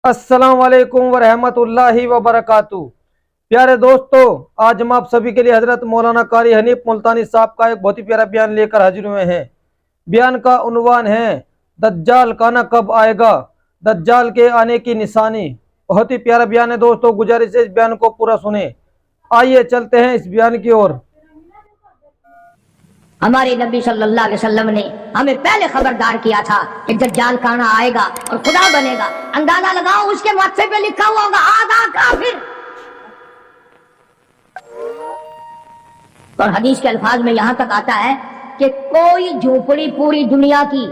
अस्सलाम वालेकुम वरहमतुल्लाहि वबरकातु। प्यारे दोस्तों, आज हम आप सभी के लिए हजरत मौलाना कारी हनीफ मुल्तानी साहब का एक बहुत ही प्यारा बयान लेकर हाजिर हुए हैं। बयान का उन्वान है दज्जाल काना कब आएगा, दज्जाल के आने की निशानी। बहुत ही प्यारा बयान है दोस्तों, गुजारिश है इस बयान को पूरा सुने। आइए चलते हैं इस बयान की ओर। हमारे नबी सल्लल्लाहु अलैहि वसल्लम ने हमें पहले खबरदार किया था कि दज्जाल काना आएगा और खुदा बनेगा। अंदाजा लगाओ, उसके माथे पे लिखा हुआ होगा आधा काफिर। और हदीस के अल्फाज में यहां तक आता है कि कोई झोपड़ी पूरी दुनिया की,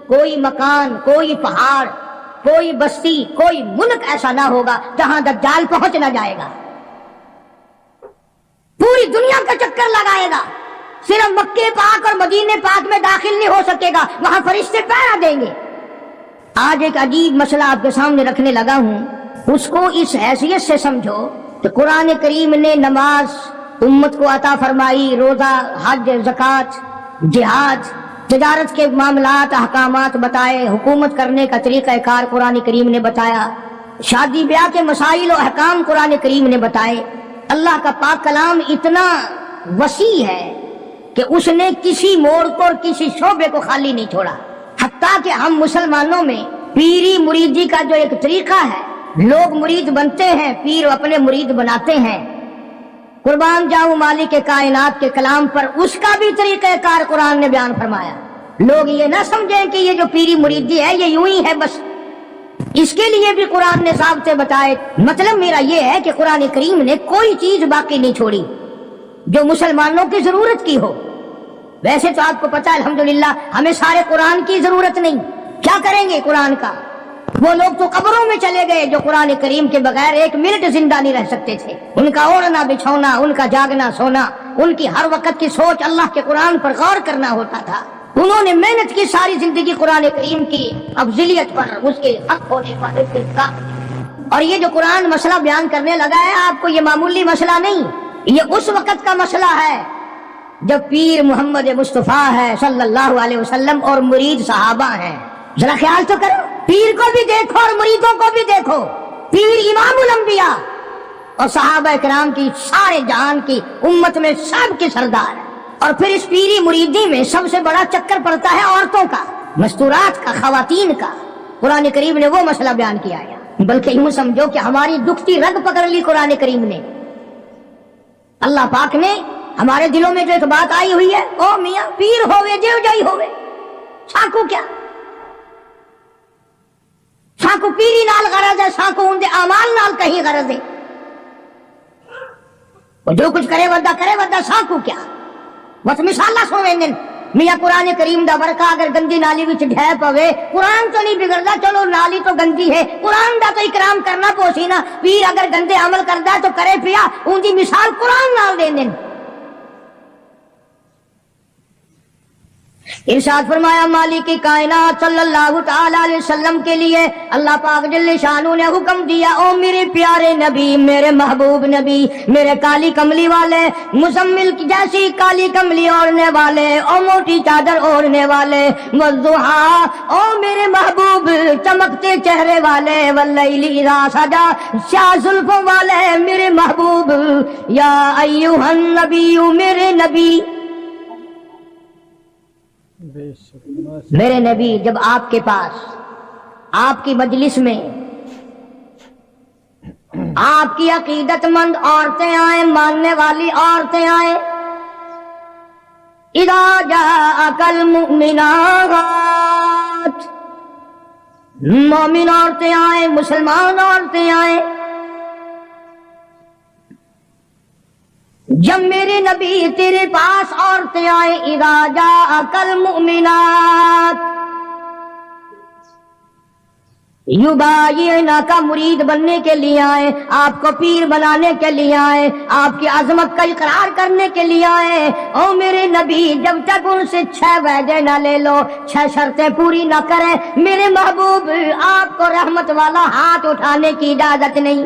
कोई मकान, कोई पहाड़, कोई बस्ती, कोई मुल्क ऐसा ना होगा जहां दज्जाल पहुंच ना जाएगा। पूरी दुनिया का चक्कर लगाएगा, सिर्फ मक्के पाक और मदीने पाक में दाखिल नहीं हो सकेगा, वहां फरिश्ते पहरा देंगे। आज एक अजीब मसला आपके सामने रखने लगा हूं, उसको इस हैसियत से समझो कि कुरान करीम ने नमाज उम्मत को अता फरमाई, रोजा, हज, ज़कात, जिहाद, तिजारत के मामलात, अहकामात बताए, हुकूमत करने का तरीका कार कुरान करीम ने बताया, शादी ब्याह के मसाइल और अहकाम कुरान करीम ने बताए। अल्लाह का पाक कलाम इतना वसी है कि उसने किसी मोड़ को और किसी शोबे को खाली नहीं छोड़ा। हत्ता कि हम मुसलमानों में पीरी मुरीदी का जो एक तरीका है, लोग मुरीद बनते हैं, पीर अपने मुरीद बनाते हैं। कुर्बान जाऊं मालिक के कायनात के कलाम पर, उसका भी तरीका कार कुरान ने बयान फरमाया। लोग ये ना समझें कि ये जो पीरी मुरीदी है ये यूं ही है बस, इसके लिए भी कुरान ने साबित बताए। मतलब मेरा ये है कि कुरान करीम ने कोई चीज बाकी नहीं छोड़ी जो मुसलमानों की जरूरत की हो। वैसे तो आपको पता है अल्हम्दुलिल्लाह हमें सारे कुरान की जरूरत नहीं, क्या करेंगे कुरान का। वो लोग तो कब्रों में चले गए जो कुरान करीम के बगैर एक मिनट जिंदा नहीं रह सकते थे। उनका ओढ़ना बिछौना, उनका जागना सोना, उनकी हर वक्त की सोच अल्लाह के कुरान पर गौर करना होता था। उन्होंने मेहनत की सारी जिंदगी कुरान करीम की अफजलियत पर, उसके हक होने पर। और ये जो कुरान मसला बयान करने लगा है आपको, ये मामूली मसला नहीं, ये उस वक्त का मसला है जब पीर मोहम्मद मुस्तफा है सल्लल्लाहु अलैहि वसल्लम और मुरीद सहाबा हैं। जरा ख्याल तो करो, पीर को भी देखो और मुरीदों को भी देखो। पीर इमामुल अंबिया और सहाबा किराम की, सारे जहान की उम्मत में सबके सरदार है। और फिर इस पीरी मुरीदी में सबसे बड़ा चक्कर पड़ता है औरतों का, मस्तूरात का, खवातीन का। कुरान करीम ने वो मसला बयान किया है, बल्कि यूं समझो कि हमारी दुखती रग पकड़ ली कुरान करीम ने। अल्लाह पाक ने हमारे दिलों में जो एक बात आई हुई है, ओ मियां पीर होवे जेव जाई होवे, साकू क्या, साकू पीरी नाल गरज है, साकू उनके अमाल नाल कहीं गरज है। वो जो कुछ करे वदा साकू क्या, बस मिसाला सुने मियां कुरान करीम दा वर्का अगर गंदी नाली विच ढह पवे, कुरान तो नहीं बिगड़दा, चलो नाली तो गंदी है, कुरान दा तो इकराम करना पोसी ना। पीर अगर गंदे अमल करदा तो करे पिया, उनकी मिसाल कुरान नाल दे देन। इरशाद फरमाया मालिक की कायनात सल्लल्लाहु तआला अलैहि वसल्लम के लिए अल्लाह पाक जल्ले शानू ने हुक्म दिया, ओ मेरे प्यारे नबी, मेरे महबूब नबी, मेरे काली कमली वाले, मुजम्मिल की जैसी काली कमली ओढ़ने वाले, ओ मोटी चादर ओढ़ने वाले, वद्दुहा, ओ मेरे महबूब चमकते चेहरे वाले, वल्लैली इज़ा सजा, स्याह जुल्फों वाले मेरे महबूब, या अय्युहन नबी, मेरे नबी, मेरे नबी। जब आपके पास, आपकी मजलिस में आपकी अकीदतमंद औरतें आए, मानने वाली औरतें आए, इदा जाअकल मुमिनात, मोमिन औरतें आए, मुसलमान औरतें आए, जब मेरे नबी तेरे पास औरतें आए, इज़ा जाअकल मुमिनात युबायिना का मुरीद बनने के लिए आए, आपको पीर बनाने के लिए आए, आपकी अजमत का इकरार करने के लिए आए। ओ मेरे नबी, जब तक उनसे 6 वादे न ले लो, 6 शर्तें पूरी न करें, मेरे महबूब आपको रहमत वाला हाथ उठाने की इजाजत नहीं।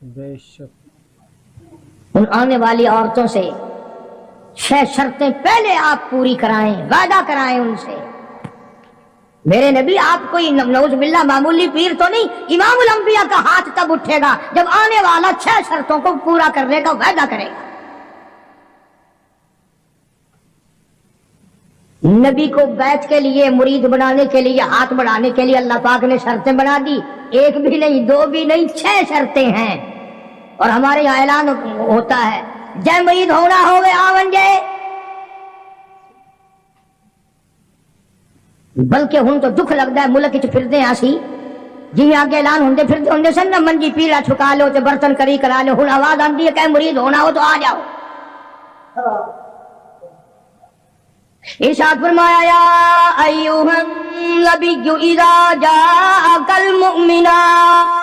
बेशक उन आने वाली औरतों से 6 शर्तें पहले आप पूरी कराएं, वादा कराएं उनसे। میرے نبی آپ کوئی نعوذ باللہ معمولی پیر تو نہیں، امام الانبیاء کا ہاتھ تب اٹھے گا جب آنے والا 6 شرطوں کو پورا کرنے کا وعدہ کرے گا۔ نبی کو بیعت کے لیے، مرید بنانے کے لیے، ہاتھ بڑھانے کے لیے اللہ پاک نے شرطیں بنا دی، 1 بھی نہیں، 2 بھی نہیں، 6 شرطیں ہیں۔ اور ہمارے یہاں اعلان ہوتا ہے جے مرید ہونا ہوئے آون جے، بلکہ ہوں تو دکھ لگتا ہے ملک چ پھردے آسی جی آگے اعلان ہوندے پھردے ہوندے سن نا، منجی پیڑا چھکا لو تے برتن کری کرا لو، ہن آواز آندی ہے کہ مرید ہونا ہو تو آ جاؤ۔ ارشاد فرمایا یا ایھا النبی اذا جاءک المؤمنات،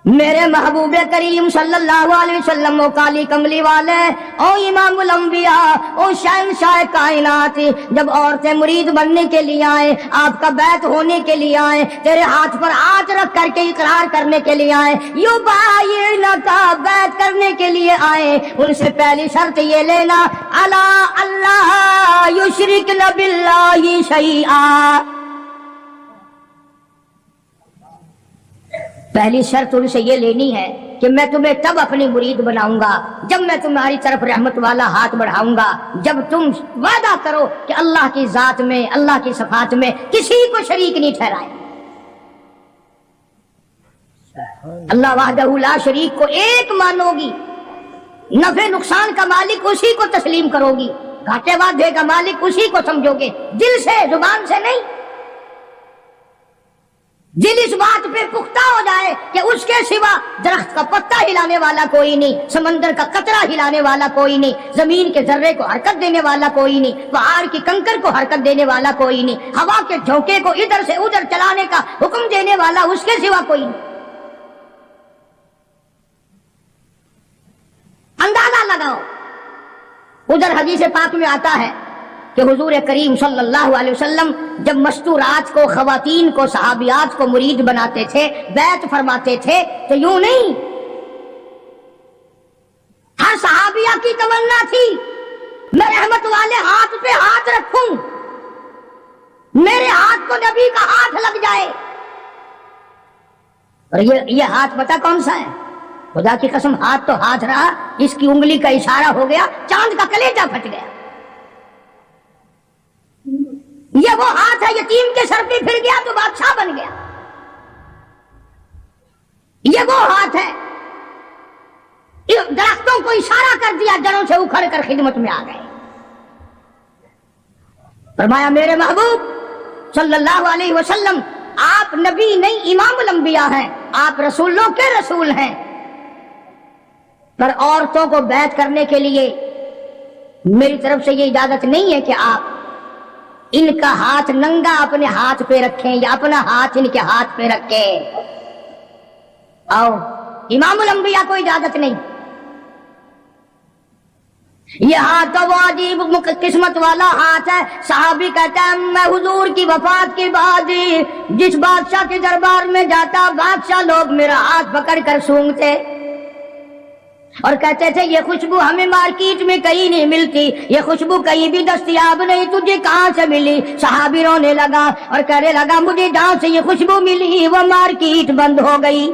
میرے محبوب کریم صلی اللہ علیہ وسلم، او کالی کملی والے، او امام الانبیاء، او شہنشاہ کائنات، جب عورتیں مرید بننے کے لیے آئیں، آپ کا بیعت ہونے کے لیے آئیں، تیرے ہاتھ پر ہاتھ رکھ کر کے اقرار کرنے کے لیے آئیں، یبایعنک، بیعت کرنے کے لیے آئیں، ان سے پہلی شرط یہ لینا الا اللہ یشرکن باللہ شیئا، پہلی شرط ان سے یہ لینی ہے کہ میں تمہیں تب اپنی مرید بناؤں گا جب میں تمہاری طرف رحمت والا ہاتھ بڑھاؤں گا، جب تم وعدہ کرو کہ اللہ کی ذات میں، اللہ کی صفات میں کسی کو شریک نہیں ٹھہرائے، اللہ وحدہ لا شریک کو ایک مانو گی، نفع نقصان کا مالک اسی کو تسلیم کرو گی، گھاٹے وعدے کا مالک اسی کو سمجھو گے، دل سے، زبان سے نہیں۔ دل اس بات پہ پختہ ہو جائے کہ اس کے سوا درخت کا پتا ہلانے والا کوئی نہیں، سمندر کا قطرہ ہلانے والا کوئی نہیں، زمین کے ذرے کو حرکت دینے والا کوئی نہیں، پہاڑ کی کنکر کو حرکت دینے والا کوئی نہیں، ہوا کے جھونکے کو ادھر سے ادھر چلانے کا حکم دینے والا اس کے سوا کوئی نہیں۔ اندازہ لگاؤ، ادھر حدیث پاک میں آتا ہے کہ حضور کریم صلی اللہ علیہ وسلم جب مستورات کو، خواتین کو، صحابیات کو مرید بناتے تھے، بیعت فرماتے تھے تو یوں نہیں، ہر صحابیہ کی تمنا تھی میں رحمت والے ہاتھ پہ ہاتھ رکھوں، میرے ہاتھ کو نبی کا ہاتھ لگ جائے۔ اور یہ ہاتھ پتہ کون سا ہے؟ خدا کی قسم ہاتھ تو ہاتھ رہا، اس کی انگلی کا اشارہ ہو گیا، چاند کا کلیجہ پھٹ گیا۔ یہ وہ ہاتھ ہے یتیم کے سر پہ پھر گیا تو بادشاہ بن گیا، یہ وہ ہاتھ ہے درختوں کو اشارہ کر دیا، جڑوں سے اکھڑ کر خدمت میں آ گئے۔ فرمایا میرے محبوب صلی اللہ علیہ وسلم آپ نبی نہیں، امام الانبیاء ہیں، آپ رسولوں کے رسول ہیں، پر عورتوں کو بیعت کرنے کے لیے میری طرف سے یہ اجازت نہیں ہے کہ آپ ان کا ہاتھ ننگا اپنے ہاتھ پہ رکھیں یا اپنا ہاتھ ان کے ہاتھ پہ رکھیں۔ آؤ، امام الانبیاء کو اجازت نہیں۔ یہ ہاتھ تو وہ عجیب قسمت والا ہاتھ ہے، صحابی کہتا ہے میں حضور کی وفات کے بعد جس بادشاہ کے دربار میں جاتا، بادشاہ لوگ میرا ہاتھ پکڑ کر سونگتے اور کہتے تھے یہ خوشبو ہمیں مارکیٹ میں کہیں نہیں ملتی، یہ خوشبو کہیں بھی دستیاب نہیں، تجھے کہاں سے ملی؟ صحابی رونے لگا اور کہنے لگا مجھے جہاں سے یہ خوشبو ملی وہ مارکیٹ بند ہو گئی۔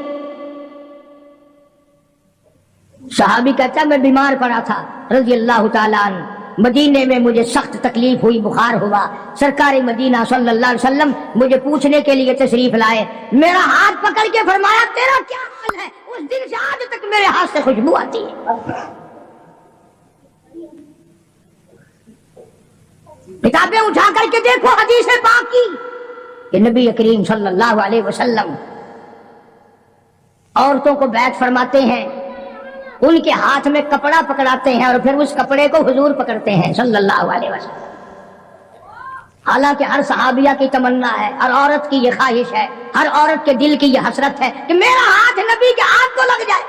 صحابی کہتا ہے میں بیمار پڑا تھا رضی اللہ تعالیٰ عنہ، مدینے میں مجھے سخت تکلیف ہوئی، بخار ہوا، سرکار مدینہ صلی اللہ علیہ وسلم مجھے پوچھنے کے لیے تشریف لائے، میرا ہاتھ پکڑ کے فرمایا تیرا کیا حال ہے؟ اس دن سے آج تک میرے ہاتھ سے خوشبو آتی ہے۔ کتابیں اٹھا کر کے دیکھو حدیث پاک کی کہ نبی کریم صلی اللہ علیہ وسلم عورتوں کو بیعت فرماتے ہیں، ان کے ہاتھ میں کپڑا پکڑاتے ہیں اور پھر اس کپڑے کو حضور پکڑتے ہیں صلی اللہ علیہ وسلم۔ حالانکہ ہر صحابیہ کی تمنا ہے، ہر عورت کی یہ خواہش ہے، ہر عورت کے دل کی یہ حسرت ہے کہ میرا ہاتھ نبی کے ہاتھ کو لگ جائے،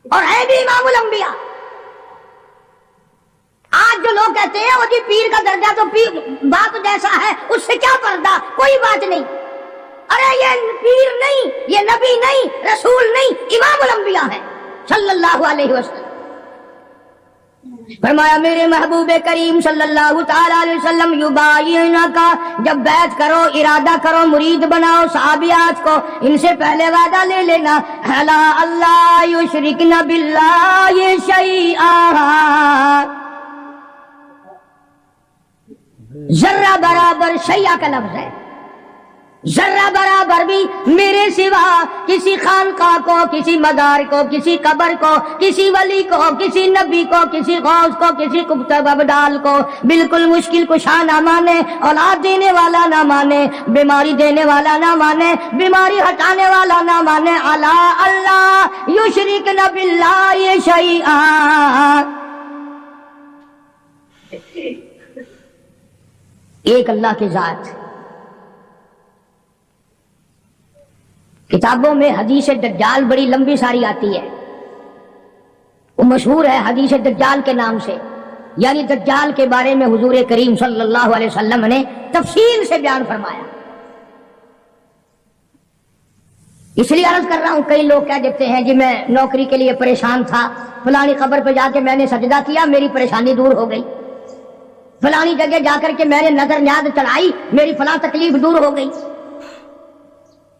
اور ہے بھی امام الانبیاء۔ آج جو لوگ کہتے ہیں وہ جی پیر کا درجہ تو پیر باپ جیسا ہے، اس سے کیا پردہ، کوئی بات نہیں، ارے یہ پیر نہیں، یہ نبی نہیں، رسول نہیں، امام الانبیاء ہے صلی اللہ علیہ وسلم۔ فرمایا میرے محبوب کریم صلی اللہ تعالی علیہ وسلم یبایعنکا، جب بیعت کرو، ارادہ کرو، مرید بناؤ صحابیات کو، ان سے پہلے وعدہ لے لینا، الا اللہ یشرکن باللہ شیئا، ذرہ برابر شیئا کا لفظ ہے، ذرہ برابر بھی میرے سوا کسی خانقاہ کو، کسی مزار کو، کسی قبر کو، کسی ولی کو، کسی نبی کو، کسی غوث کو، کسی کتب ابدال کو بالکل مشکل کشا نہ مانے، اولاد دینے والا نہ مانے، بیماری دینے والا نہ مانے، بیماری ہٹانے والا نہ مانے، الا اللہ یشرکن باللہ شیئا، ایک اللہ کی ذات۔ کتابوں میں حدیث دجال بڑی لمبی ساری آتی ہے، وہ مشہور ہے حدیث دجال کے نام سے، یعنی دجال کے بارے میں حضور کریم صلی اللہ علیہ وسلم نے تفصیل سے بیان فرمایا۔ اس لیے عرض کر رہا ہوں، کئی لوگ کہہ دیتے ہیں جی میں نوکری کے لیے پریشان تھا، فلانی قبر پہ جا کے میں نے سجدہ کیا، میری پریشانی دور ہو گئی، فلانی جگہ جا کر کے میں نے نظر نیاز چڑھائی، میری فلاں تکلیف دور ہو گئی۔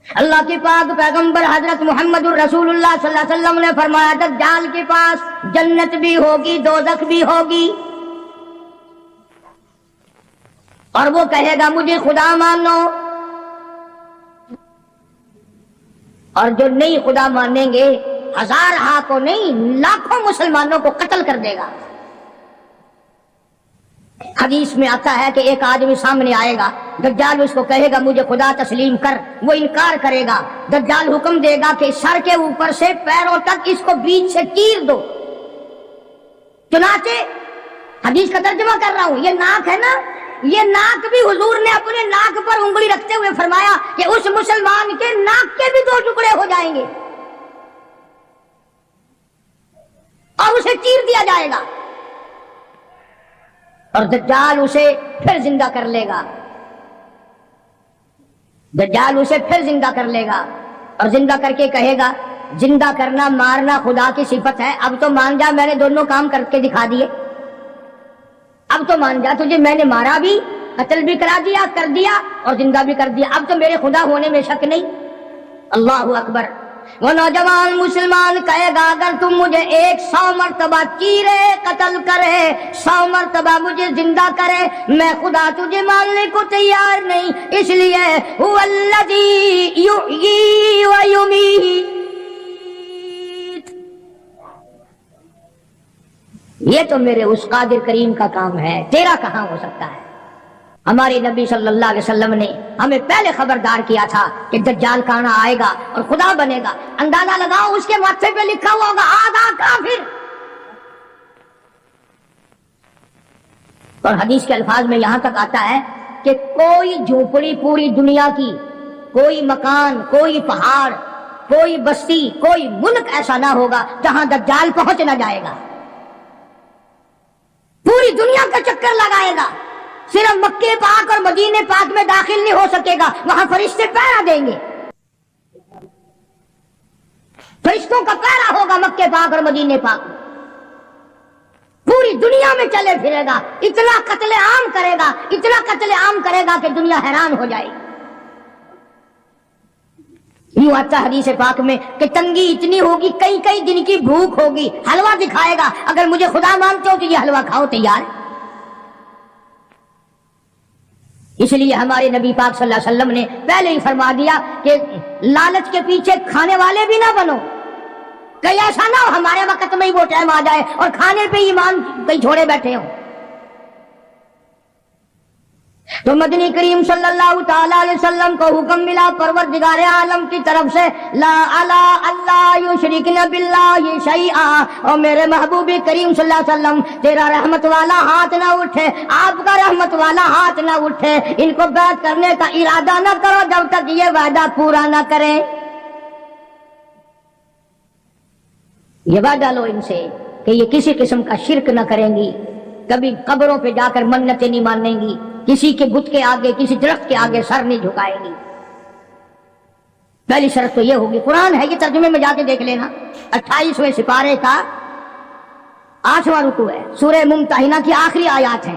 اللہ کے پاک پیغمبر حضرت محمد الرسول اللہ صلی اللہ علیہ وسلم نے فرمایا دجال کے پاس جنت بھی ہوگی، دوزخ بھی ہوگی، اور وہ کہے گا مجھے خدا مانو، اور جو نہیں خدا مانیں گے ہزار کو نہیں لاکھوں مسلمانوں کو قتل کر دے گا۔ حدیث میں آتا ہے کہ ایک آدمی سامنے آئے گا، دجال اس کو کہے گا مجھے خدا تسلیم کر، وہ انکار کرے گا، دجال حکم دے گا کہ سر کے اوپر سے پیروں تک اس کو بیچ سے چیر دو۔ چنانچہ حدیث کا ترجمہ کر رہا ہوں، یہ ناک ہے نا، یہ ناک بھی حضور نے اپنے ناک پر انگلی رکھتے ہوئے فرمایا کہ اس مسلمان کے ناک کے بھی 2 ٹکڑے ہو جائیں گے اور اسے چیر دیا جائے گا، اور دجال اسے پھر زندہ کر لے گا، دجال اسے پھر زندہ کر لے گا، اور زندہ کر کے کہے گا زندہ کرنا مارنا خدا کی صفت ہے، اب تو مان جا میں نے دونوں کام کر کے دکھا دیے، اب تو مان جا تجھے میں نے مارا بھی، قتل بھی کرا دیا، کر دیا، اور زندہ بھی کر دیا، اب تو میرے خدا ہونے میں شک نہیں۔ اللہ اکبر۔ وہ نوجوان مسلمان کہے گا اگر تم مجھے 100 مرتبہ چیرے قتل کرے، 100 مرتبہ مجھے زندہ کرے، میں خدا تجھے ماننے کو تیار نہیں، اس لیے هو الذی یحیی و یمیت، یہ تو میرے اس قادر کریم کا کام ہے، تیرا کہاں ہو سکتا ہے۔ ہمارے نبی صلی اللہ علیہ وسلم نے ہمیں پہلے خبردار کیا تھا کہ دجال کانا آئے گا اور خدا بنے گا، اندازہ لگاؤ اس کے ماتھے پہ لکھا ہوا ہوگا آدھا کافر، اور حدیث کے الفاظ میں یہاں تک آتا ہے کہ کوئی جھوپڑی پوری دنیا کی، کوئی مکان، کوئی پہاڑ، کوئی بستی، کوئی ملک ایسا نہ ہوگا جہاں دجال پہنچ نہ جائے گا، پوری دنیا کا چکر لگائے گا، صرف مکے پاک اور مدینے پاک میں داخل نہیں ہو سکے گا، وہاں فرشتے پہرا دیں گے، فرشتوں کا پہرا ہوگا مکے پاک اور مدینے پاک میں، پوری دنیا میں چلے پھرے گا، اتنا قتل عام کرے گا، اتنا قتل عام کرے گا کہ دنیا حیران ہو جائے گی۔ یوں آتا حدیث پاک میں کہ تنگی اتنی ہوگی، کئی کئی دن کی بھوک ہوگی، حلوہ دکھائے گا، اگر مجھے خدا مانتے ہو تو یہ حلوہ کھاؤ، تیار ہے۔ اس لیے ہمارے نبی پاک صلی اللہ علیہ وسلم نے پہلے ہی فرما دیا کہ لالچ کے پیچھے کھانے والے بھی نہ بنو، کہیں ایسا نہ ہو ہمارے وقت میں ہی وہ ٹائم آ جائے اور کھانے پہ ایمان کہیں چھوڑے بیٹھے ہوں۔ تو مدنی کریم صلی اللہ تعالی علیہ وسلم کو حکم ملا پروردگار عالم کی طرف سے، لا الہ اللہ یشرکن باللہ شیئا، اور میرے محبوب کریم صلی اللہ علیہ وسلم تیرا رحمت والا ہاتھ نہ اٹھے، آپ کا رحمت والا ہاتھ نہ اٹھے، ان کو بیعت کرنے کا ارادہ نہ کرو جب تک یہ وعدہ پورا نہ کریں۔ یہ وعدہ لو ان سے کہ یہ کسی قسم کا شرک نہ کریں گی، کبھی قبروں پہ جا کر منتیں نہیں مانیں گی، کسی کے بت کے آگے، کسی درخت کے آگے سر نہیں جھکائیں گی۔ پہلی شرط تو یہ ہوگی، قرآن ہے یہ، ترجمے میں جا کے دیکھ لینا، 28ویں سپارے کا 8वां रुकू है, सूरह मुमतहिना की आखिरी आयत है।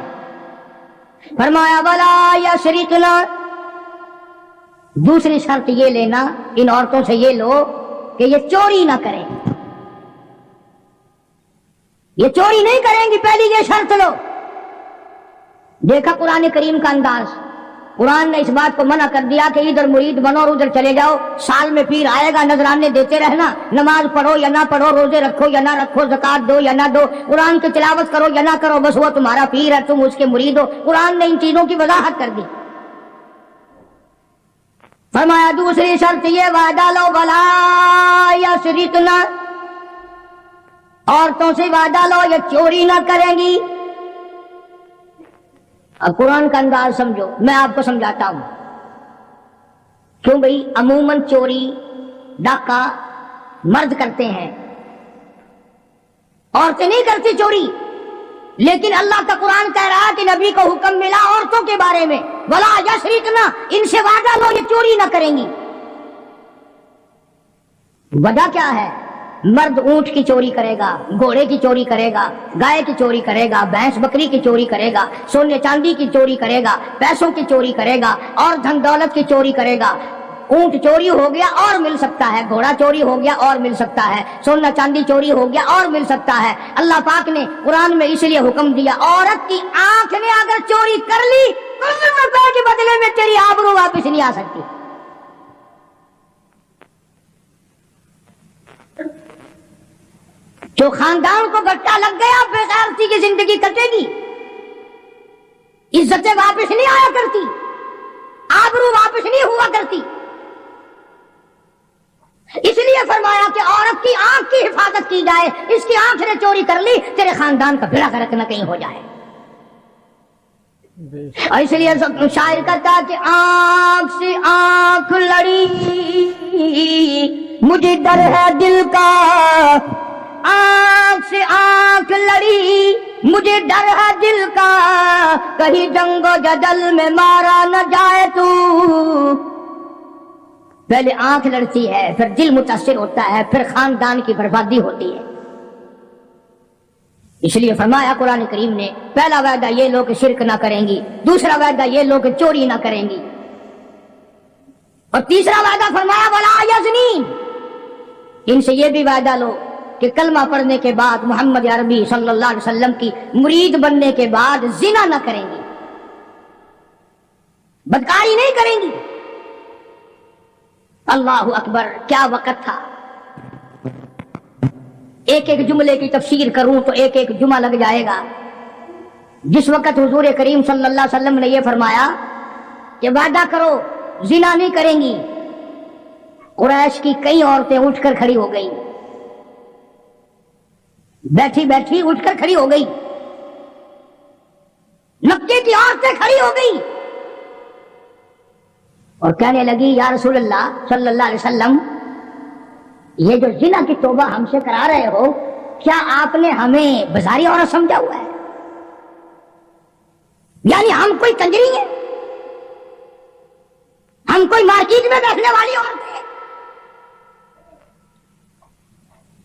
फरमाया वला यशरिकना, दूसरी शर्त ये लेना, इन औरतों से ये लो कि ये चोरी ना करें, ये चोरी नहीं करेंगी, पहली ये शर्त लो। देखा कुरान करीम का अंदाज, कुरान ने इस बात को मना कर दिया कि इधर मुरीद बनो और उधर चले जाओ, साल में पीर आएगा, नजराने देते रहना, नमाज पढ़ो या ना पढ़ो, रोजे रखो या ना रखो, ज़कात दो या ना दो, कुरान की तिलावत करो या ना करो, बस वो तुम्हारा पीर है, तुम उसके मुरीद हो। कुरान ने इन चीजों की वजाहत कर दी। फरमाया दूसरी शर्त ये वादा लो वला यशरिकना, औरतों से वादा लो ये चोरी ना करेंगी। अब कुरान का अंदाज समझो, मैं आपको समझाता हूं। क्यों भाई, अमूमन चोरी डाका मर्द करते हैं, औरतें नहीं करती चोरी। लेकिन अल्लाह का कुरान कह रहा है कि नबी को हुक्म मिला औरतों के बारे में, वला यशरिकना, इनसे वादा लो ये चोरी ना करेंगी। वजह क्या है? मर्द ऊंट की चोरी करेगा, घोड़े की चोरी करेगा, गाय की चोरी करेगा, भैंस बकरी की चोरी करेगा, सोने चांदी की चोरी करेगा, पैसों की चोरी करेगा और धन दौलत की चोरी करेगा। ऊंट चोरी हो गया और मिल सकता है, घोड़ा चोरी हो गया और मिल सकता है, सोना चांदी चोरी हो गया और मिल सकता है। अल्लाह पाक ने कुरान में इसलिए हुक्म दिया, औरत की आंख ने अगर चोरी कर ली तो ₹1 के बदले में तेरी आबरू वापस नहीं आ सकती। जो खानदान को गट्टा लग गया, बेगैरती की जिंदगी कटेगी, इज्जतें वापस नहीं आया करती, आबरू वापस नहीं हुआ करती। इसलिए फरमाया कि औरत की आंख की हिफाजत की जाए, इसकी आंख ने चोरी कर ली, तेरे खानदान का बेड़ा गर्क न कहीं हो जाए। और इसलिए शायर कहता कि आंख से आंख लड़ी मुझे डर है दिल का, आंख से आंख लड़ी मुझे डर है दिल का, कहीं जंगो जदल में मारा न जाए तू। पहले आंख लड़ती है, फिर दिल मुतासिर होता है, फिर खानदान की बर्बादी होती है। इसलिए फरमाया कुरान करीम ने, पहला वादा ये लोग शिरक ना करेंगी, दूसरा वादा ये लोग चोरी ना करेंगी, और तीसरा वादा फरमाया वला यज़नीन, इनसे ये भी वादा लो कि कलमा पढ़ने के बाद, मोहम्मद अरबी सल्लल्लाहु अलैहि वसल्लम की मुरीद बनने के बाद जिना न करेंगी, बदकारी नहीं करेंगी। अल्लाहु अकबर, क्या वक़्त था। एक एक जुमले की तफसीर करूं तो एक एक जुमा लग जाएगा। जिस वक़्त हुजूर करीम सल्लल्लाहु अलैहि वसल्लम ने यह फरमाया कि वादा करो जिना नहीं करेंगी, कुरैश की कई औरतें उठकर खड़ी हो गई, बैठी बैठी उठकर खड़ी हो गई, मक्के की औरतें खड़ी हो गई और कहने लगी, या रसूलल्लाह सल्लल्लाहु अलैहि वसल्लम, ये जो जिना की तौबा हमसे करा रहे हो, क्या आपने हमें बाजारी औरत समझा हुआ है? यानी हम कोई कंजरी है, हम कोई मार्केट में बैठने वाली औरत है?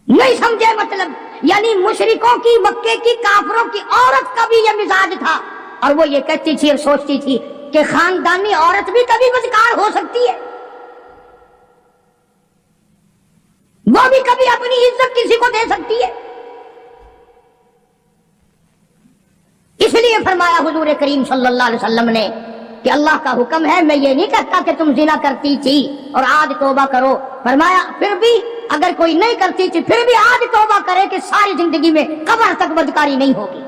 नहीं समझे मतलब। यानी मुशरिकों की, मक्के की, काफरों की औरत का भी ये मिजाज था, और वो ये कहती थी और सोचती थी कि खानदानी औरत भी कभी बदकार हो सकती है, वो भी कभी अपनी इज्जत किसी को दे सकती है। इसलिए फरमाया हुजूर करीम सल्लल्लाहु अलैहि वसल्लम ने कि अल्लाह का हुक्म है, मैं ये नहीं कहता कि तुम जिना करती थी और आज तौबा करो। फरमाया फिर भी अगर कोई नहीं करती थी फिर भी आज तौबा करे कि सारी जिंदगी में कब्र तक बदकारी नहीं होगी।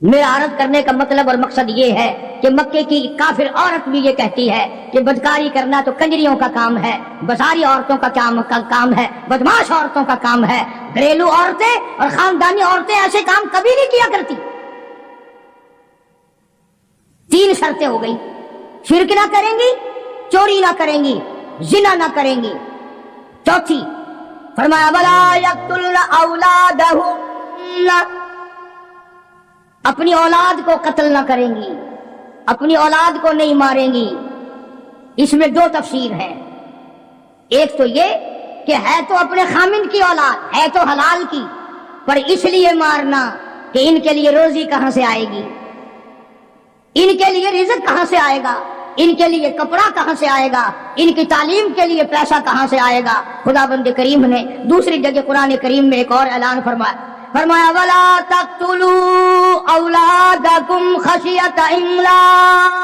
मेरा अर्ज करने का मतलब और मकसद ये है कि मक्के की काफिर औरत भी ये कहती है कि बदकारी करना तो कंजरियों का काम है, बसारी औरतों का काम है, बदमाश औरतों का काम है। घरेलू औरतें और खानदानी औरतें ऐसे काम कभी नहीं किया करती। 3 शर्तें हो गई, शिरक ना करेंगी, चोरी ना करेंगी, जिना ना करेंगी। चौथी फरमाया वला यक़्तुलना औलादहुन्ना, अपनी औलाद को कत्ल ना करेंगी, अपनी औलाद को नहीं मारेंगी। इसमें 2 तफसीर है। एक तो ये कि है तो अपने खामिन की औलाद, है तो हलाल की, पर इसलिए मारना कि इनके लिए रोजी कहां से आएगी, इनके लिए रिज़्क कहां से आएगा, इनके लिए कपड़ा कहां से आएगा, इनकी तालीम के लिए पैसा कहां से आएगा। खुदाबंद करीम ने दूसरी जगह कुरान करीम में एक और ऐलान फरमाया वला तक़्तुलू औलादकुम खशियत इमलाक,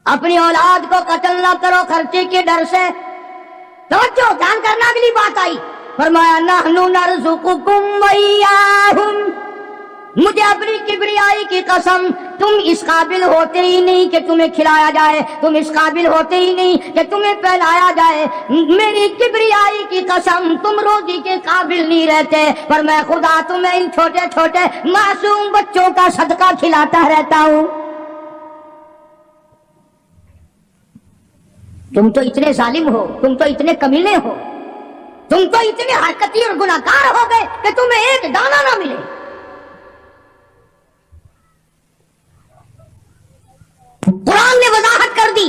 अपनी औलाद को कत्ल न करो खर्चे के डर से। तवज्जो, ध्यान करना, अगली बात आई, फरमाया नहनु नरज़ुकुकुम व इय्याहुम, मुझे अपनी किबरियाई की कसम, तुम इस काबिल होते ही नहीं कि तुम्हें खिलाया जाए, तुम इस काबिल होते ही नहीं कि तुम्हें पहनाया जाए, मेरी किबरियाई की कसम तुम रोजी के काबिल नहीं रहते, पर मैं खुदा तुम्हें इन छोटे छोटे मासूम बच्चों का सदका खिलाता रहता हूं। तुम तो इतने जालिम हो, तुम तो इतने कमीने हो, तुम तो इतने हरकती और गुनाहगार हो गए कि तुम्हें एक दाना ना मिले। कुरान ने वजाहत कर दी,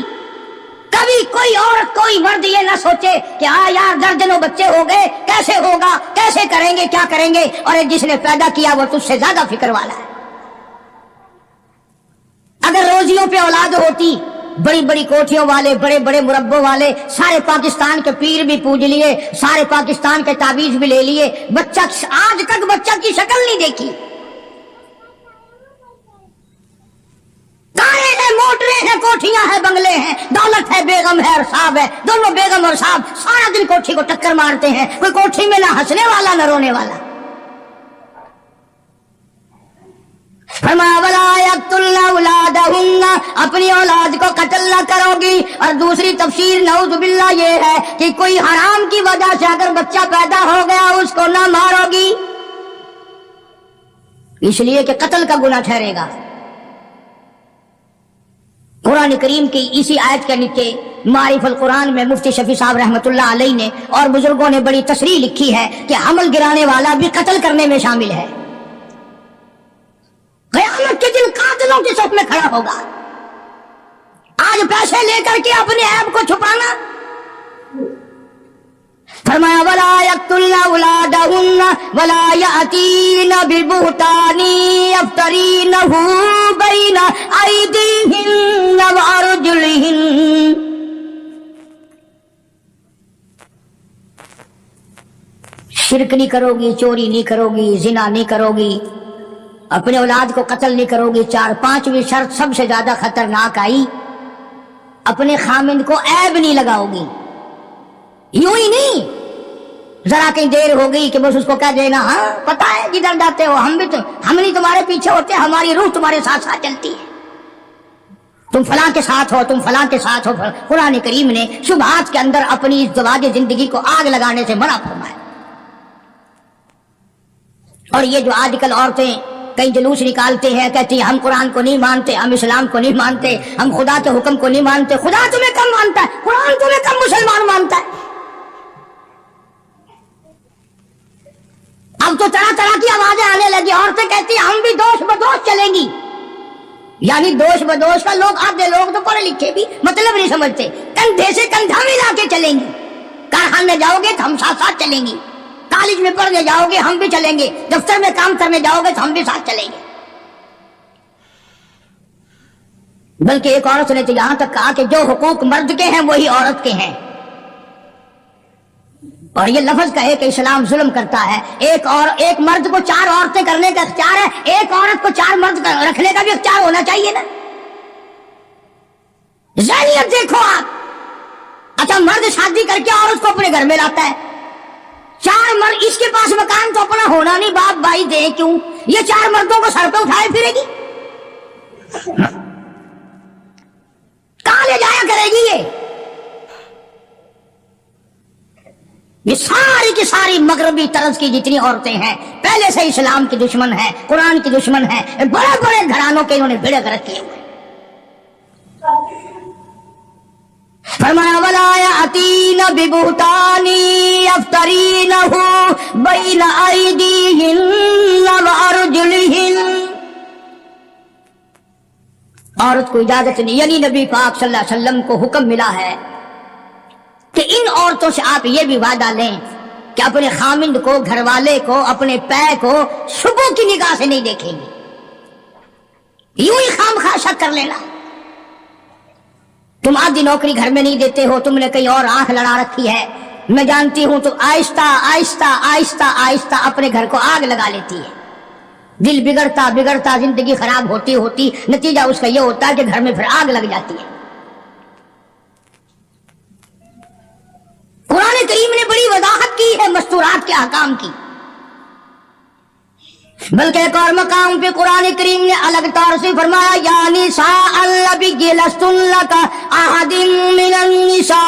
कभी कोई औरत कोई मर्द ये ना सोचे कि हाँ यार दर्जनों बच्चे हो गए, कैसे होगा, कैसे करेंगे, क्या करेंगे, और जिसने पैदा किया वो तुझसे ज्यादा फिक्र वाला है। अगर रोजियों पे औलाद होती, बड़ी बड़ी कोठियों वाले, बड़े बड़े मुरब्बों वाले, सारे पाकिस्तान के पीर भी पूज लिए, सारे पाकिस्तान के ताबीज भी ले लिए, बच्चा आज तक बच्चा की शक्ल नहीं देखी। कारें हैं, मोटरें हैं, कोठियां हैं, बंगले हैं, दौलत है, बेगम है और साहब है, दोनों बेगम और साहब सारा दिन कोठी को टक्कर मारते हैं, कोई कोठी में ना हंसने वाला ना रोने वाला। फरमाया वला यक़्तुलना औलादहुन्ना, अपनी औलाद को कत्ल न करोगी। और दूसरी तफसीर नऊज़ुबिल्लाह ये है कि कोई हराम की वजह से अगर बच्चा पैदा हो गया उसको ना मारोगी, इसलिए कि कत्ल का गुनाह ठहरेगा। कुरान करीम की इसी आयत के नीचे मारिफुल कुरान में मुफ्ती शफी साहब रहमतुल्लाह अलैह ने और बुजुर्गों ने बड़ी तशरीह लिखी है कि हमल गिराने वाला भी कत्ल करने में शामिल है। क़यामत के दिन कातिलों की सफ में खड़ा होगा। आज पैसे लेकर के अपने ऐब को छुपाना। फरमाया वला यक़्तुलना औलादहुन्ना वला यातीना बिबुहतानी यफ्तरीनहु बैना अयदीहिन्ना व अर्जुलिहिन्ना, शिरक नहीं करोगी, चोरी नहीं करोगी, जिना नहीं करोगी, अपने औलाद को कत्ल नहीं करोगी। 4-5वीं शर्त सबसे ज्यादा खतरनाक आई, अपने खामिंद को ऐब नहीं लगाओगी। यूं ही नहीं जरा कहीं देर हो गई कि बस उसको कह देना हाँ पता है जिधर जाते हो हम नहीं तुम्हारे पीछे होते, हमारी रूह तुम्हारे साथ साथ चलती है, तुम फलां के साथ हो, तुम फलां के साथ हो। कुरान करीम ने शुबहात के अंदर अपनी इस ज़वाज जिंदगी को आग लगाने से मना फरमाया। और ये जो आजकल औरतें कई जुलूस निकालते हैं, कहती हैं हम कुरान को नहीं मानते, हम इस्लाम को नहीं मानते, हम खुदा के हुक्म को नहीं मानते। खुदा तुम्हें कम मानता है, कुरान तुम्हें कम मुसलमान मानता है। अब तो तरह तरह की आवाजें आने लगी, औरतें कहती हैं हम भी दोष बदोष चलेंगी। यानी दोष बदोष का लोग, आधे लोग तो पढ़े लिखे भी मतलब नहीं समझते, कंधे से कंधा मिला के चलेंगी। कारखाने जाओगे तो हम साथ साथ चलेंगी, कॉलेज में पढ़ने जाओगे हम भी चलेंगे, दफ्तर में काम करने जाओगे तो हम भी साथ चलेंगे। बल्कि एक औरत ने तो यहां तक कहा कि जो हुकूक मर्द के हैं वही औरत के हैं। और ये लफ्ज कहे कि इस्लाम जुल्म करता है। एक मर्द को 4 औरतें करने का इख्तियार है, एक औरत को 4 मर्द रखने का भी इख्तियार होना चाहिए ना। ज़हनियत देखो आप। अच्छा, मर्द शादी करके औरत को अपने घर में लाता है, 4 मर्द, इसके पास मकान तो अपना होना नहीं, बाप भाई दे क्यों, ये 4 मर्दों को सर पे उठाए फिरेगी, कहां ले जाया करेगी? ये सारी की सारी मगरबी तरज की जितनी औरतें हैं पहले से इस्लाम की दुश्मन है, कुरान की दुश्मन है, बड़े बड़े घरानों के इन्होंने भिड़क रखे हुए। फरमाया वला यातीना बिबुहतानी यफ्तरीनहु बैन अयदीहिन्ना व अर्जुलिहिन्ना, औरत को इजाजत नहीं, यानी नबी पाक सल्लल्लाहु अलैहि वसल्लम को हुक्म मिला है कि इन औरतों से आप ये भी वादा लें कि अपने खामिंद को, घर वाले को, अपने पै को शुबों की निगाह से नहीं देखेंगे। यूं ही खामखा शक कर लेना। तुम आधी नौकरी घर में नहीं देते हो, तुमने कहीं और आंख लड़ा रखी है, मैं जानती हूं। तो आहिस्ता आहिस्ता आहिस्ता आहिस्ता अपने घर को आग लगा लेती है। दिल बिगड़ता बिगड़ता जिंदगी खराब होती होती नतीजा उसका यह होता है कि घर में फिर आग लग जाती है। कुरान करीम ने बड़ी वजाहत की है मस्तूरात के अहकाम की। बल्कि एक और मकाम पे कुरान करीम ने अलग तौर से फरमाया, या निसा अल्लबी लस्तुन का अहदिन मिनन निसा।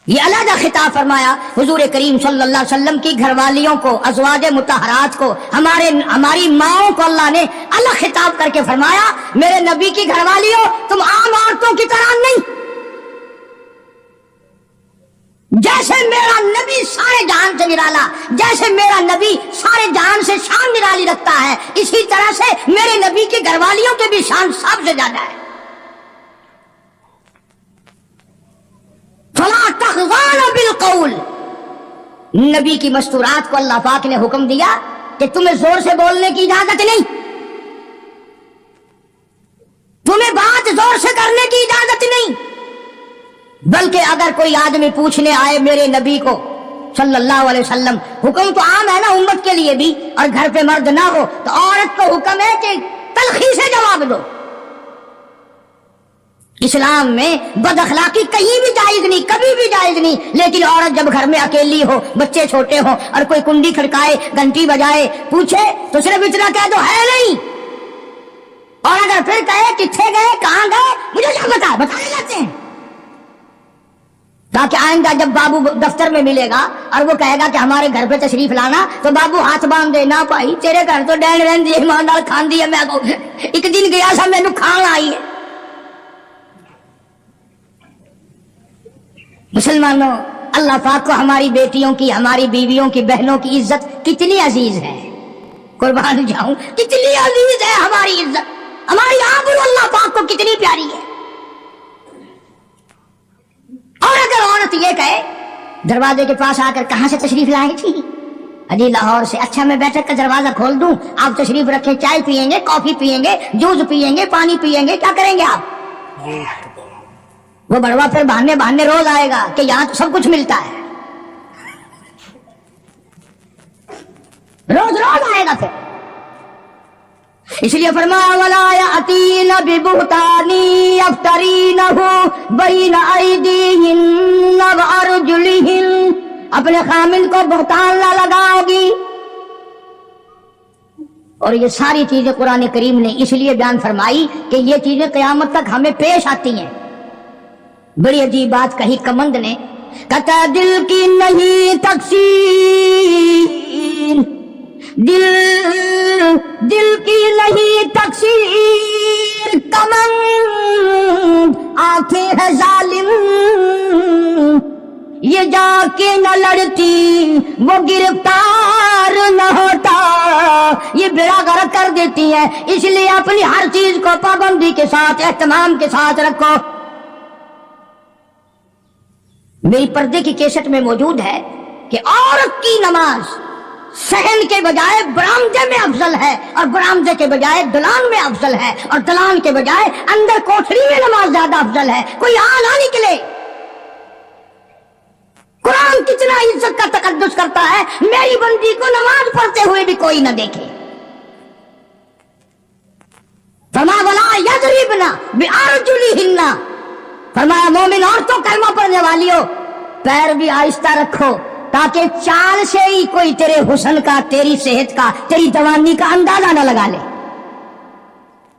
ये अलग खिताब फरमाया हुजूर करीम सल्लल्लाहु अलैहि वसल्लम की घरवालियों को, अज़वाज मुतहरात को, हमारी माओं को अल्लाह ने अलग खिताब करके फरमाया, मेरे नबी की घरवालियों तुम आम औरतों की तरह नहीं। जैसे मेरा नबी सारे जहान से निराला, जैसे मेरा नबी सारे जहान से शान निराली रखता है, इसी तरह से मेरे नबी की घरवालियों की भी शान सबसे ज्यादा है। फला तख़ज़ान बिलक़ौल, नबी की मस्तूरात को अल्लाह पाक ने हुक्म दिया कि तुम्हें जोर से बोलने की इजाजत नहीं, तुम्हें बात जोर से करने की इजाजत नहीं। बल्कि अगर कोई आदमी पूछने आए मेरे नबी को सल्लल्लाहु अलैहि वसल्लम, हुक्म तो आम है ना उम्मत के लिए भी, और घर पे मर्द ना हो तो औरत को हुक्म है कि तलखी से जवाब दो। इस्लाम में बदअखलाकी कहीं भी जायज नहीं, कभी भी जायज नहीं। लेकिन औरत जब घर में अकेली हो, बच्चे छोटे हो, और कोई कुंडी खड़काए, घंटी बजाए, पूछे तो सिर्फ इतना कह दो है नहीं। और अगर फिर कहे किथे गए, कहां गए, मुझे क्या पता, बताने लगते हैं, ताकि आएंगा जब बाबू दफ्तर में मिलेगा और वो कहेगा कि हमारे घर पे तशरीफ लाना, तो बाबू हाथ बांध देना, भाई तेरे घर तो डैन रहन दी ईमानदार खान दी है, मैं एक दिन गया सा मैनू खान आई है। मुसलमानों, अल्लाह पाक को हमारी बेटियों की, हमारी बीवियों की, बहनों की इज्जत कितनी अजीज है, कुर्बान जाऊं, कितनी अजीज है हमारी इज्जत, हमारी आबरू अल्लाह पाक को कितनी प्यारी है। और अगर औरत ये कहे दरवाजे के पास आकर कहां से तशरीफ लाई थी, अजी लाहौर से, अच्छा मैं बैठक का दरवाजा खोल दूं, आप तशरीफ रखें, चाय पियेंगे, कॉफी पियेंगे, जूस पियेंगे, पानी पियेंगे, क्या करेंगे आप? वो बड़वा फिर बहाने बहाने रोज आएगा कि यहां तो सब कुछ मिलता है, रोज रोज आएगा फिर। इसलिए फरमाया वला यातीन बिबुहतानी यफ्तरीनहु बैन अयदीहिन व अर्जुलिहिन, अपने खामिन को बुहतान ना लगाओगी। और ये सारी चीजें कुरान करीम ने इसलिए बयान फरमाई कि ये चीजें क़यामत तक हमें पेश आती हैं। बड़ी अजीब बात कही कमंद ने, कहता दिल की नहीं तकसीर, दिल की नहीं तकसीर, कमंद आंखें है जालिम, ये जाके न लड़ती वो गिरफ्तार न होता, ये बेड़ा गर्क कर देती है। इसलिए अपनी हर चीज को पाबंदी के साथ, एहतमाम के साथ रखो। मेरी पर्दे की केसट में मौजूद है कि औरत की नमाज सहन के बजाय बरामदे में अफजल है, और बरामदे के बजाय दलान में अफजल है, और दलान के बजाय अंदर कोठरी में नमाज ज्यादा अफजल है। कोई आ ना निकले। कुरान कितना इज्जत का तकद्दुस करता है, मेरी बंदी को नमाज पढ़ते हुए भी कोई ना देखे। फरमाया वला यज़रिबना बिअर्जुलिहिन्ना, फरमाया मोमिन औरतों, कलमा पढ़ने वालियों, पैर भी आहिस्ता रखो, ताकि चाल से ही कोई तेरे हुस्न का, तेरी सेहत का, तेरी जवानी का अंदाजा न लगा ले।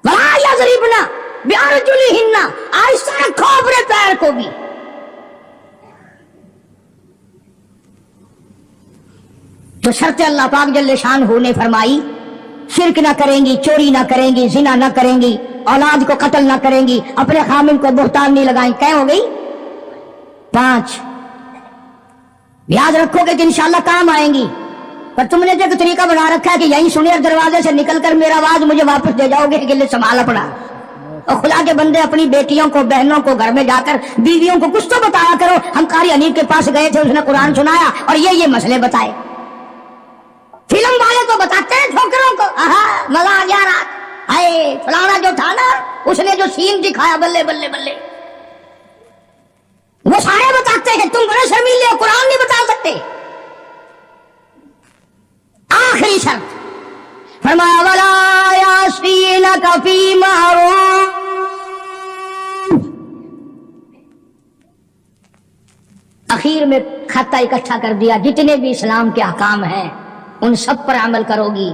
वला यज़रिबना बिअर्जुलिहिन्ना, आहिस्ता रखो अपने पैर को भी। तो शर्त अल्लाह पाक जल्ले शान ने फरमाई, शिरक ना करेंगी, चोरी ना करेंगी, जिना ना करेंगी, औलाद को कत्ल ना करेंगी, अपने खामिन को बुहतान नहीं लगाएंगी। क्या हो गई? 5। याद रखोगे कि इंशाल्लाह काम आएंगी। पर तुमने जो तरीका बना रखा है कि यहीं सुने और दरवाजे से निकलकर मेरा आवाज मुझे वापस दे जाओगे, गिले संभाला पड़ा। और खुदा के बंदे अपनी बेटियों को, बहनों को घर में जाकर बीवियों को कुछ तो बताया करो। हम कारी हनीफ के पास गए थे, उसने कुरान सुनाया और ये मसले बताए। फिल्म वाले तो बताते हैं छोकरों को, मजा आ गया रात, हाय फलाना जो था ना उसने जो सीन दिखाया, बल्ले बल्ले बल्ले, वो सारे बताते हैं। तुम बड़े शर्मीले हो, कुरान नहीं बता सकते। आखिरी शर्त फरमाया वला यासीनका फी मारूफ, आखिर में खाता इकट्ठा कर दिया, जितने भी इस्लाम के अहकाम हैं उन सब पर अमल करोगी।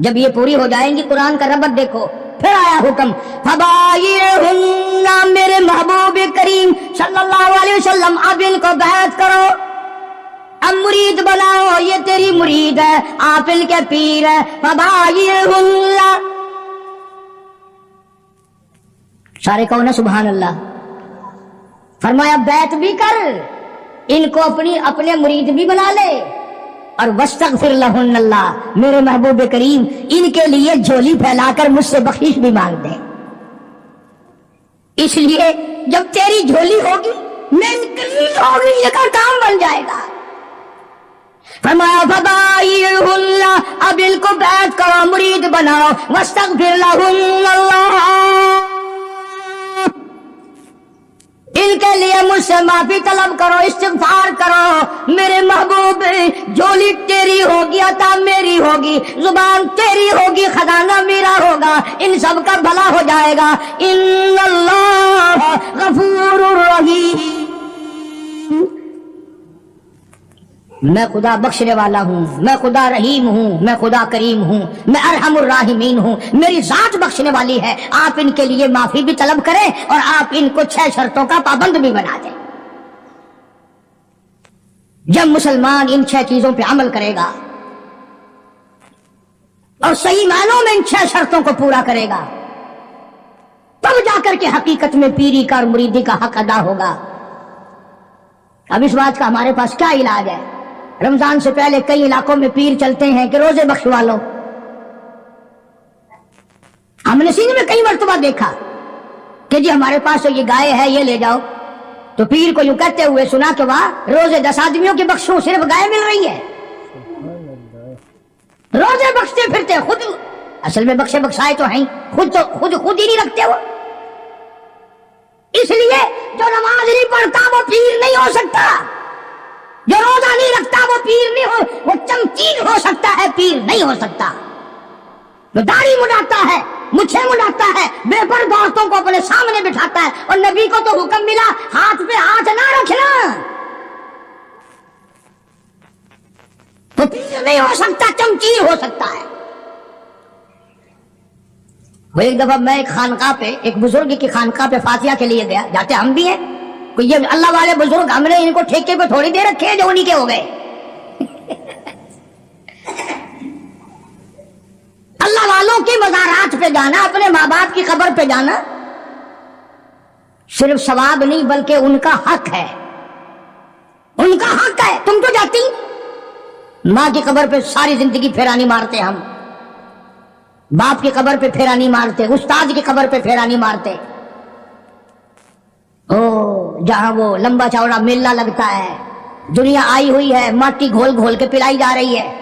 जब ये पूरी हो जाएंगी, कुरान का रबत देखो, फिर आया हुक्म फबायिहुन्ना, मेरे महबूब करीम सल्लल्लाहु अलैहि वसल्लम अब इनको बैत करो, अब मुरीद बनाओ, ये तेरी मुरीद है, आप इनके पीर है। फबायिहुन्ना, सारे कहो ना सुभान अल्लाह। फरमाया बैत भी कर, इनको अपने मुरीद भी बना ले, और वस्तगफिर लहुन्नल्लाह, मेरे महबूब करीम इनके लिए झोली फैलाकर मुझसे बख्शिश भी मांग दे। इसलिए जब तेरी झोली होगी, मेरी करीब होगी, ये का काम बन जाएगा। फरमाया फबायिहुन्ना, अब इनको बैत करो, मुरीद बनाओ, वस्तगफिर लहुन्नल्लाह, इनके लिए मुझसे माफी तलब करो, इस्तिग़फ़ार करो। मेरे महबूब झोली तेरी होगी, अता मेरी होगी, जुबान तेरी होगी, खजाना मेरा होगा, इन सब का भला हो जाएगा। इन्नल्लाह गफूरुर रहीम, मैं खुदा बख्शने वाला हूँ, मैं खुदा रहीम हूँ, मैं खुदा करीम हूँ, मैं अरहमुर राहिमीन हूँ, मेरी जात बख्शने वाली है। आप इनके लिए माफी भी तलब करें और आप इनको 6 शर्तों का पाबंद भी बना दें। जब मुसलमान इन 6 चीजों पे अमल करेगा और सही मानों में इन 6 शर्तों को पूरा करेगा, तब जाकर के हकीकत में पीरी का और मुरीदी का हक अदा होगा। अब इस बात का हमारे पास क्या इलाज है? रमजान से पहले कई इलाकों में पीर चलते हैं कि रोजे बख्शवा लो। हमने सिंध में कई मरतबा देखा कि जी हमारे पास ये गाय है, ये ले जाओ, तो पीर को यूं कहते हुए सुना कि वाह, रोजे 10 आदमियों के बख्शो, सिर्फ गाय मिल रही है। रोजे बख्शते फिरते, खुद असल में बख्शे बख्शाए तो हैं, खुद ही नहीं रखते वो। इसलिए जो नमाज नहीं पढ़ता वो पीर नहीं हो सकता, जो रोजा नहीं रखता वो पीर नहीं हो, वो चमकील हो सकता है, पीर नहीं हो सकता। जो दाढ़ी मुड़ाता है, मुछे मुड़ाता है, बेपरद औरतों को अपने सामने बिठाता है, और नबी को तो हुक्म मिला हाथ पे हाथ ना रखना, तो पीर नहीं हो सकता, चमकील हो सकता है। वो एक दफा मैं एक खानका पे, एक बुजुर्ग की खानका पे फातिहा के लिए गया, जाते हम भी हैं, कोई ये अल्लाह वाले बुजुर्ग, हमने इनको ठेके पे थोड़ी दे रखे हैं जो उन्हीं के हो गए। अल्लाह वालों की मज़ारात पे जाना, अपने माँ बाप की कब्र पे जाना सिर्फ सवाब नहीं बल्कि उनका हक है, उनका हक है। तुम तो जाती माँ की कब्र पे सारी जिंदगी फेरा नहीं मारते, हम बाप की कब्र पे फेरा नहीं मारते, उस्ताद की कब्र पे फेरा नहीं मारते। ओ जहां वो लंबा चौड़ा मेला लगता है, दुनिया आई हुई है, माटी घोल घोल के पिलाई जा रही है।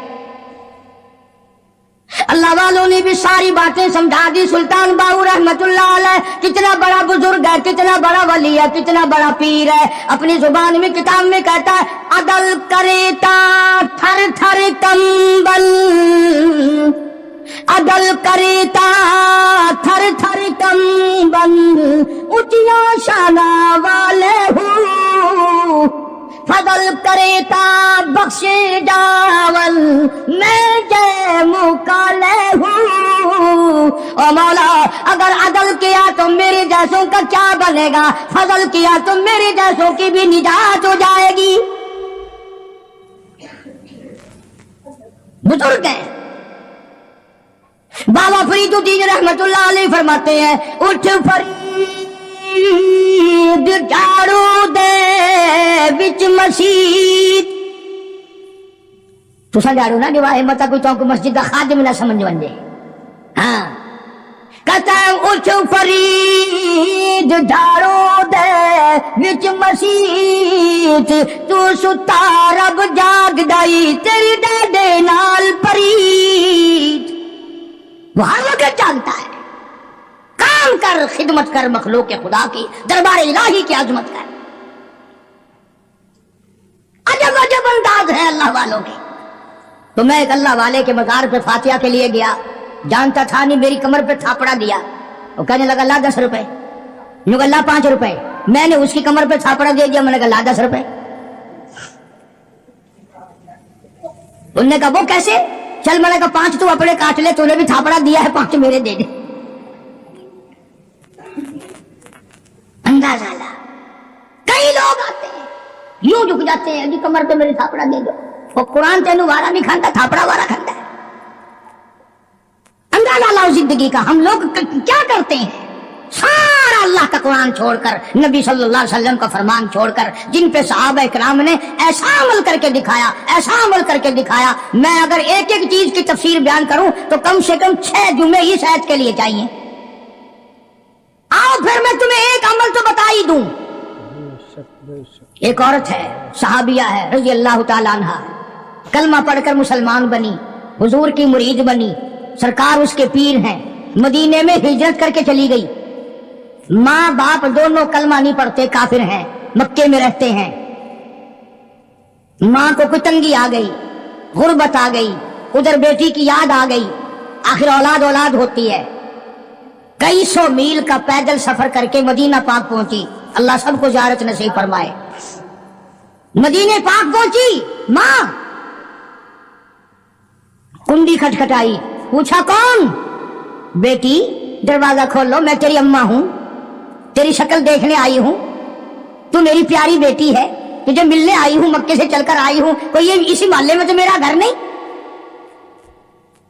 अल्लाह वालों ने भी सारी बातें समझा दी। सुल्तान बाहू रहमतुल्लाह अलैह कितना बड़ा बुजुर्ग है, कितना बड़ा वली है, कितना बड़ा पीर है। अपनी जुबान में किताब में कहता है, अदल करेता थर थर कंबल, अदल करेता थर थर कंबल, ऊंचिया शाना वाले हूँ, फजल करेता बख्शे डावल, मैं जय मुकाले हूँ। ओ मौला, अगर अदल किया तो मेरे जैसों का क्या बनेगा, फजल किया तो मेरे जैसों की भी निजात हो जाएगी। बुजुर्ग है बाबा फरीदुद्दीन रहमतुल्लाह अलैह फरमाते हैं, उठ फरीद झाड़ू दे विच मस्जिद, तुसा झाड़ू ना दिवाए मता कोई तो मस्जिद का खादिम ना समझ वंजे। हाँ कहता उठ फरीद झाड़ो दे विच मसीत तू सुता रब जाग दाई तेरी डाडे नाल परीत। वो हर वक्त जागता है। काम कर, खिदमत कर मखलूक के खुदा की, दरबार इलाही की अजमत कर। अजब अजब अंदाज है अल्लाह वालों के। तो मैं एक अल्लाह वाले के मजार पे फातिहा के लिए गया, जानता था नहीं, मेरी कमर पे थापड़ा दिया। वो कहने लगा ला 10 रुपए, यूं ला 5 रुपए। मैंने उसकी कमर पे थापड़ा दे दिया, मैंने कहा ला 10 रुपए। उन्होंने कहा वो कैसे? चल, मैंने कहा 5 तू अपने काट ले, तूने भी थापड़ा दिया है, 5 मेरे दे दे। अंदाजा ला। कई लोग आते हैं यूं झुक जाते हैं, जी कमर पे मेरी थापड़ा दे दो। वो कुरान तेनू वारा नहीं खाता, थापड़ा वारा खाता है। अंदाजा लाओ जिंदगी का। हम लोग क्या करते हैं? सारा अल्लाह का कुरान छोड़कर, नबी सल्लल्लाहु अलैहि वसल्लम का फरमान छोड़कर, जिन पे सहाबा इकराम ने ऐसा अमल करके दिखाया, ऐसा अमल करके दिखाया। मैं अगर एक एक चीज की तफसीर बयान करूं तो कम से कम 6 जुमे इस आयत के लिए चाहिए। आओ फिर मैं तुम्हें एक अमल तो बता ही दूं। एक औरत है, सहाबिया है, रज़ी अल्लाह ताला अन्हा, कलमा पढ़कर मुसलमान बनी, हुजूर की मुरीद बनी, सरकार उसके पीर हैं, मदीने में हिजरत करके चली गई। माँ बाप दोनों कलमा नहीं पढ़ते, काफिर हैं, मक्के में रहते हैं। माँ को कोई तंगी आ गई, गुर्बत आ गई, उधर बेटी की याद आ गई, आखिर औलाद औलाद होती है। कई 100 मील का पैदल सफर करके मदीना पाक पहुंची। अल्लाह सबको ज़ियारत नसीब फरमाए। मदीने पाक पहुंची, मां कुंडी खटखटाई, पूछा कौन? बेटी दरवाजा खोलो, मैं तेरी अम्मा हूं, तेरी शक्ल देखने आई हूं, तू मेरी प्यारी बेटी है, तुझे मिलने आई हूं, मक्के से चलकर आई हूं, कोई ये इसी मोहल्ले में तो मेरा घर नहीं?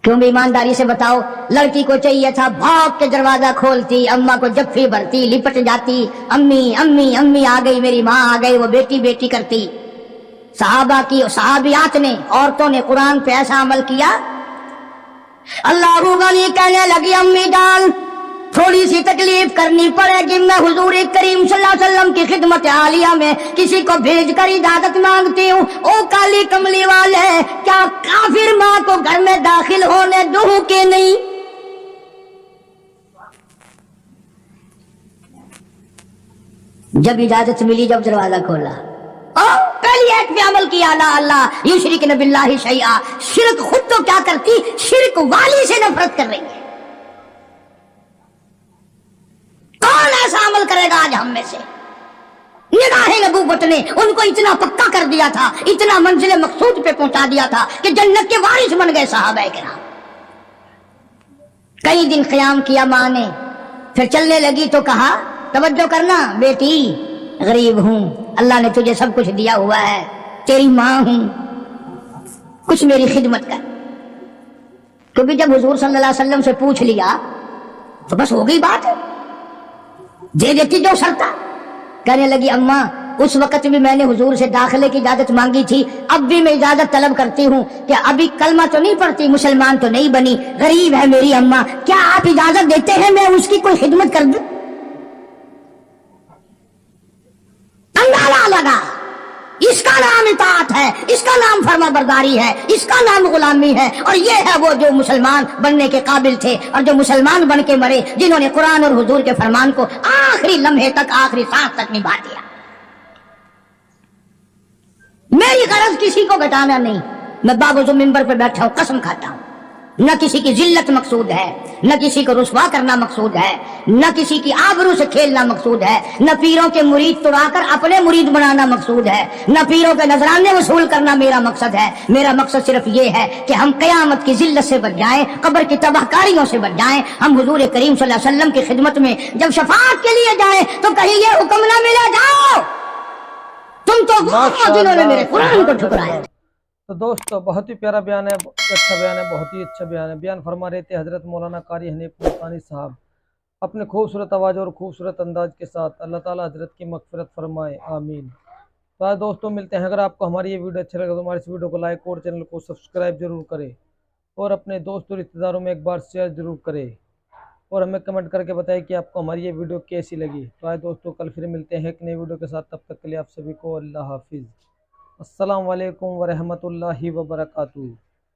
क्यों? ईमानदारी से बताओ। लड़की को चाहिए था, भाग के दरवाजा खोलती, अम्मा को जफ्फी भरती, लिपट जाती, अम्मी अम्मी अम्मी आ गई, मेरी माँ आ गई, वो बेटी बेटी करती। सहाबा की, सहाबियात ने, औरतों ने कुरान पे ऐसा अमल किया। अल्लाह गनी कहने लगी अम्मी जान थोड़ी सी तकलीफ करनी पड़ेगी, मैं हुजूर करीम सल्लल्लाहु अलैहि वसल्लम की खिदमत आलिया में किसी को भेजकर इजाजत मांगती हूँ। ओ काली कमली वाले, क्या काफिर माँ को घर में दाखिल होने दूं कि नहीं? जब इजाजत मिली, जब दरवाजा खोला, पहली एक पे अमल किया, ला अल्लाह युशरिक न बिल्लाहि शैआ। शिरक खुद तो क्या करती, शिरक वाली से नफरत कर रही है। कौन ऐसा अमल करेगा आज हम में से? निगाहे नबूवत ने उनको इतना पक्का कर दिया था, इतना मंजिल मकसूद पे पहुंचा दिया था कि जन्नत के वारिस बन गए सहाबा किराम। कई दिन क़याम किया मां ने, फिर चलने लगी तो कहा तवज्जो करना बेटी, गरीब हूं, अल्लाह ने तुझे सब कुछ दिया हुआ है, तेरी मां हूं, कुछ मेरी खिदमत कर। क्योंकि जब हुजूर सल्लल्लाहु अलैहि वसल्लम से पूछ लिया तो बस हो गई बात, दे देती जो शर्ता। कहने लगी अम्मा उस वक्त भी मैंने हुजूर से दाखिले की इजाजत मांगी थी, अब भी मैं इजाजत तलब करती हूँ कि अभी कलमा तो नहीं पढ़ती, मुसलमान तो नहीं बनी, गरीब है मेरी अम्मा, क्या आप इजाजत देते हैं मैं उसकी कोई खिदमत कर दूं? अंदाजा लगा, इसका नाम इताअत है, इसका नाम फर्माबरदारी है, इसका नाम गुलामी है। और ये है वो जो मुसलमान बनने के काबिल थे और जो मुसलमान बन के मरे, जिन्होंने कुरान और हुजूर के फरमान को आखिरी लम्हे तक, आखिरी सांस तक निभा दिया। मेरी गरज किसी को घटाना नहीं, मैं बाबूजो मिंबर पे बैठा हूं, कसम खाता हूं, न किसी की जिल्लत मकसूद है, न किसी को रुसवा करना मकसूद है, न किसी की आबरू से खेलना मकसूद है, न पीरों के मुरीद तुड़ाकर अपने मुरीद बनाना मकसूद है, न पीरों के नजराने वसूल करना मेरा मकसद है। मेरा मकसद सिर्फ ये है कि हम कयामत की जिल्लत से बच जाएं, कब्र की तबाहकारियों से बच जाएं, हम हुजूर करीम सल्लल्लाहु अलैहि वसल्लम की खिदमत में जब शफाअत के लिए जाएं तो कहीं ये हुक्म ना मिले जाओ तुम तो वो जिन्होंने मेरे कुरान को ठुकराया। तो दोस्तों बहुत ही प्यारा बयान है, अच्छा बयान है, बहुत ही अच्छा बयान है। बयान फरमा रहे थे हज़रत मौलाना कारी हनीफ मुल्तानी साहब अपने खूबसूरत आवाज़ और खूबसूरत अंदाज के साथ। अल्लाह ताला हज़रत की मग़फ़िरत फरमाए, आमीन। तो आज दोस्तों मिलते हैं। अगर आपको हमारी ये वीडियो अच्छा लगे तो हमारे इस वीडियो को लाइक और चैनल को सब्सक्राइब जरूर करें और अपने दोस्तों रिश्तेदारों में एक बार शेयर जरूर करें। اور ہمیں کمنٹ کر کے بتائیں کہ آپ کو ہماری یہ ویڈیو کیسی لگی۔ تو آئے دوستوں کل پھر ملتے ہیں ایک نئی ویڈیو کے ساتھ، تب تک کے لیے آپ سبھی کو اللہ حافظ۔ السلام علیکم ورحمۃ اللہ وبرکاتہ۔